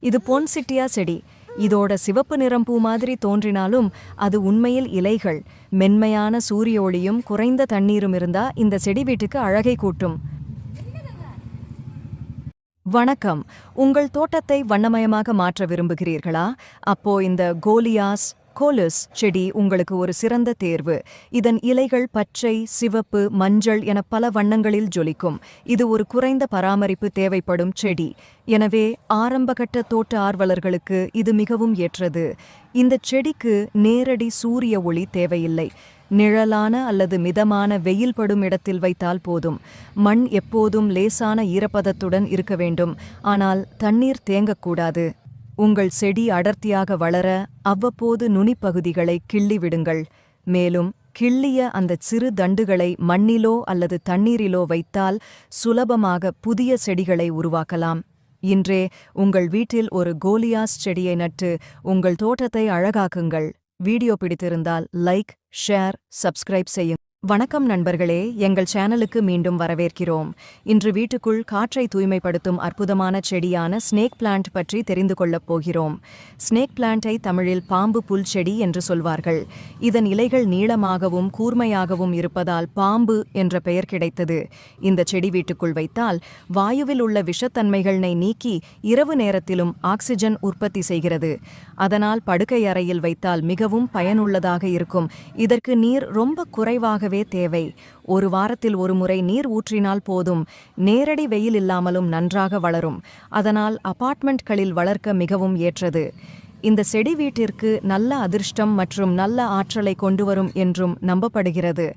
இது பொன்சிட்டியா செடி. இதோட சிவப்பு நிறம் பூ மாதிரி தோன்றினாலும் அது உண்மையில் இலைகள். மென்மையான சூரிய ஒளியும் குறைந்த தண்ணீரும் இருந்தா இந்த செடி வீட்டுக்கு அழகை கூட்டும். வணக்கம். உங்கள் தோட்டத்தை வண்ணமயமாக மாற்ற விரும்புகிறீர்களா? அப்போ இந்த கோலியாஸ் செடி உங்களுக்கு ஒரு சிறந்த தேர்வு. இதன் இலைகள் பச்சை, சிவப்பு, மஞ்சள் என பல வண்ணங்களில் ஜொலிக்கும். இது ஒரு குறைந்த பராமரிப்பு தேவைப்படும் செடி. எனவே ஆரம்பகட்ட தோட்ட ஆர்வலர்களுக்கு இது மிகவும் ஏற்றது. இந்த செடிக்கு நேரடி சூரிய ஒளி தேவையில்லை. நிழலான அல்லது மிதமான வெயில் படும் இடத்தில் வைத்தால் போதும். மண் எப்போதும் லேசான ஈரப்பதத்துடன் இருக்க வேண்டும், ஆனால் தண்ணீர் தேங்கக்கூடாது. உங்கள் செடி அடர்த்தியாக வளர அவ்வப்போது நுனிப்பகுதிகளை கிள்ளி விடுங்கள். மேலும் கிள்ளிய அந்த சிறு தண்டுகளை மண்ணிலோ அல்லது தண்ணீரிலோ வைத்தால் சுலபமாக புதிய செடிகளை உருவாக்கலாம். இன்றே உங்கள் வீட்டில் ஒரு கோலியாஸ் செடியை நட்டு உங்கள் தோட்டத்தை அழகாக்குங்கள். வீடியோ பிடித்திருந்தால் லைக், ஷேர், சப்ஸ்கிரைப் செய்யுங்கள். வணக்கம் நண்பர்களே, எங்கள் சேனலுக்கு மீண்டும் வரவேற்கிறோம். இன்று வீட்டுக்குள் காற்றை தூய்மைப்படுத்தும் அற்புதமான செடியான ஸ்னேக் பிளான்ட் பற்றி தெரிந்து கொள்ளப் போகிறோம். ஸ்னேக் பிளான்ட்டை தமிழில் பாம்பு புல் செடி என்று சொல்வார்கள். இதன் இலைகள் நீளமாகவும் கூர்மையாகவும் இருப்பதால் பாம்பு என்ற பெயர் கிடைத்தது. இந்த செடி வீட்டுக்குள் வைத்தால் வாயுவில் உள்ள விஷத்தன்மைகளை நீக்கி இரவு நேரத்திலும் ஆக்சிஜன் உற்பத்தி செய்கிறது. அதனால் படுக்கை அறையில் வைத்தால் மிகவும் பயனுள்ளதாக இருக்கும். இதற்கு நீர் ரொம்ப குறைவாக தேவை. ஒரு வாரத்தில் ஒரு முறை நீர் ஊற்றினால் போதும். நேரடி வெயில் இல்லாமலும் நன்றாக வளரும். அதனால் அபார்ட்மெண்ட்களில் வளர்க்க மிகவும் ஏற்றது. இந்த செடி வீட்டிற்கு நல்ல அதிர்ஷ்டம் மற்றும் நல்ல ஆற்றலை கொண்டுவரும் என்றும் நம்பப்படுகிறது.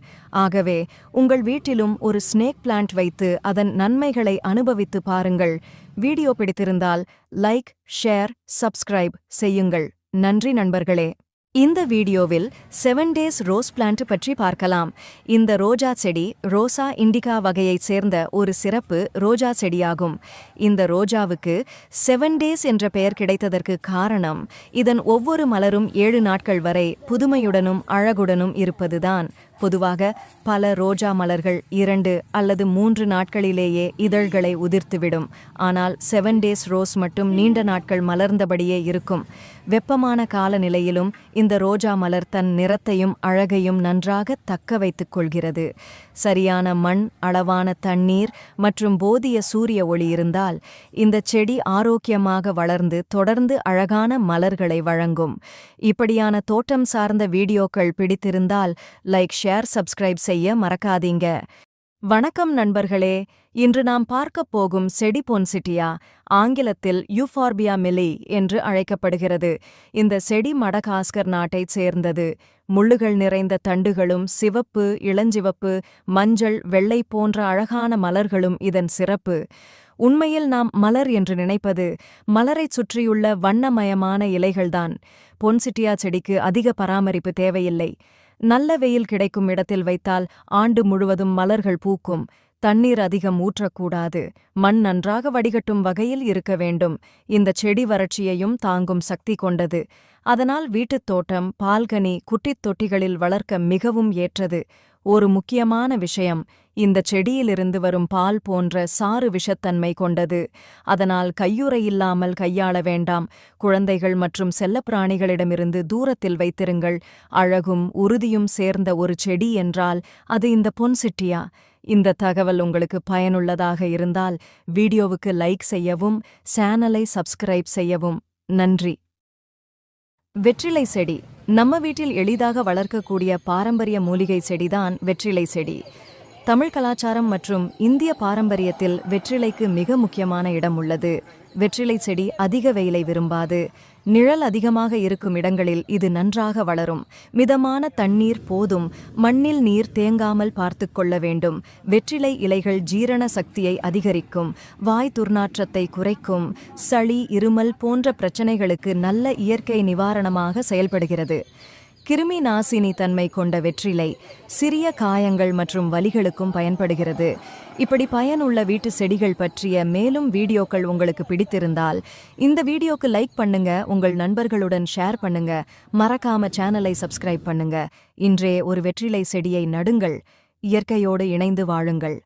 ஆகவே உங்கள் வீட்டிலும் ஒரு ஸ்னேக் பிளான்ட் வைத்து அதன் நன்மைகளை அனுபவித்து பாருங்கள். வீடியோ பிடித்திருந்தால் லைக், ஷேர், சப்ஸ்கிரைப் செய்யுங்கள். நன்றி நண்பர்களே. இந்த வீடியோவில் 7 டேஸ் ரோஸ் பிளான்ட் பற்றி பார்க்கலாம். இந்த ரோஜா செடி ரோசா இண்டிகா வகையைச் சேர்ந்த ஒரு சிறப்பு ரோஜா செடியாகும். இந்த ரோஜாவுக்கு 7 டேஸ் என்ற பெயர் கிடைத்ததற்கு காரணம் இதன் ஒவ்வொரு மலரும் 7 நாட்கள் வரை புதுமையுடனும் அழகுடனும் இருப்பதுதான். பொதுவாக பல ரோஜா மலர்கள் 2 அல்லது 3 நாட்களிலேயே இதழ்களை உதிர்த்துவிடும். ஆனால் 7 டேஸ் ரோஸ் மட்டும் நீண்ட நாட்கள் மலர்ந்தபடியே இருக்கும். வெப்பமான காலநிலையிலும் இந்த ரோஜா மலர் தன் நிறத்தையும் அழகையும் நன்றாக தக்க வைத்துக் கொள்கிறது. சரியான மண், அளவான தண்ணீர் மற்றும் போதிய சூரிய ஒளி இருந்தால் இந்த செடி ஆரோக்கியமாக வளர்ந்து தொடர்ந்து அழகான மலர்களை வழங்கும். இப்படியான தோட்டம் சார்ந்த வீடியோக்கள் பிடித்திருந்தால் லைக், ஷேர், சப்ஸ்கிரைப் செய்ய மறக்காதீங்க. வணக்கம் நண்பர்களே. இன்று நாம் பார்க்கப் போகும் செடி பொன்சிட்டியா, ஆங்கிலத்தில் யூஃபார்பியா மில்லி என்று அழைக்கப்படுகிறது. இந்த செடி மடகாஸ்கர் நாட்டைச் சேர்ந்தது. முள்ளுகள் நிறைந்த தண்டுகளும் சிவப்பு, இளஞ்சிவப்பு, மஞ்சள், வெள்ளை போன்ற அழகான மலர்களும் இதன் சிறப்பு. உண்மையில் நாம் மலர் என்று நினைப்பது மலரைச் சுற்றியுள்ள வண்ணமயமான இலைகள்தான். பொன்சிட்டியா செடிக்கு அதிக பராமரிப்பு தேவையில்லை. நல்ல வெயில் கிடைக்கும் இடத்தில் வைத்தால் ஆண்டு முழுவதும் மலர்கள் பூக்கும். தண்ணீர் அதிகம் ஊற்றக்கூடாது. மண் நன்றாக வடிகட்டும் வகையில் இருக்க வேண்டும். இந்த செடி வறட்சியையும் தாங்கும் சக்தி கொண்டது. அதனால் வீட்டுத் தோட்டம், பால்கனி, குட்டித் தொட்டிகளில் வளர்க்க மிகவும் ஏற்றது. ஒரு முக்கியமான விஷயம், இந்த செடியிலிருந்து வரும் பால் போன்ற சாறு விஷத்தன்மை கொண்டது. அதனால் கையுறை இல்லாமல் கையாள வேண்டாம். குழந்தைகள் மற்றும் செல்லப்பிராணிகளிடமிருந்து தூரத்தில் வைத்திருங்கள். அழகும் உறுதியும் சேர்ந்த ஒரு செடி என்றால் அது இந்த பொன்சிட்டியா. இந்த தகவல் உங்களுக்கு பயனுள்ளதாக இருந்தால் வீடியோவுக்கு லைக் செய்யவும், சேனலை சப்ஸ்கிரைப் செய்யவும். நன்றி. வெற்றிலை செடி நம்ம வீட்டில் எளிதாக வளர்க்கக்கூடிய பாரம்பரிய மூலிகை செடிதான் வெற்றிலை செடி. தமிழ் கலாச்சாரம் மற்றும் இந்திய பாரம்பரியத்தில் வெற்றிலைக்கு மிக முக்கியமான இடம் உள்ளது. வெற்றிலை செடி அதிக வெயிலை விரும்பாது. நிழல் அதிகமாக இருக்கும் இடங்களில் இது நன்றாக வளரும். மிதமான தண்ணீர் போதும். மண்ணில் நீர் தேங்காமல் பார்த்து கொள்ள வேண்டும். வெற்றிலை இலைகள் ஜீரண சக்தியை அதிகரிக்கும். வாய் துர்நாற்றத்தை குறைக்கும். சளி, இருமல் போன்ற பிரச்சனைகளுக்கு நல்ல இயற்கை நிவாரணமாக செயல்படுகிறது. கிருமி நாசினி தன்மை கொண்ட வெற்றிலை சிறிய காயங்கள் மற்றும் வலிகளுக்கும் பயன்படுகிறது. இப்படி பயனுள்ள வீட்டு செடிகள் பற்றிய மேலும் வீடியோக்கள் உங்களுக்கு பிடித்திருந்தால் இந்த வீடியோக்கு லைக் பண்ணுங்க, உங்கள் நண்பர்களுடன் ஷேர் பண்ணுங்க, மறக்காம சேனலை சப்ஸ்கிரைப் பண்ணுங்க. இன்றே ஒரு வெற்றிலை செடியை நடுங்கள். இயற்கையோடு இணைந்து வாழுங்கள்.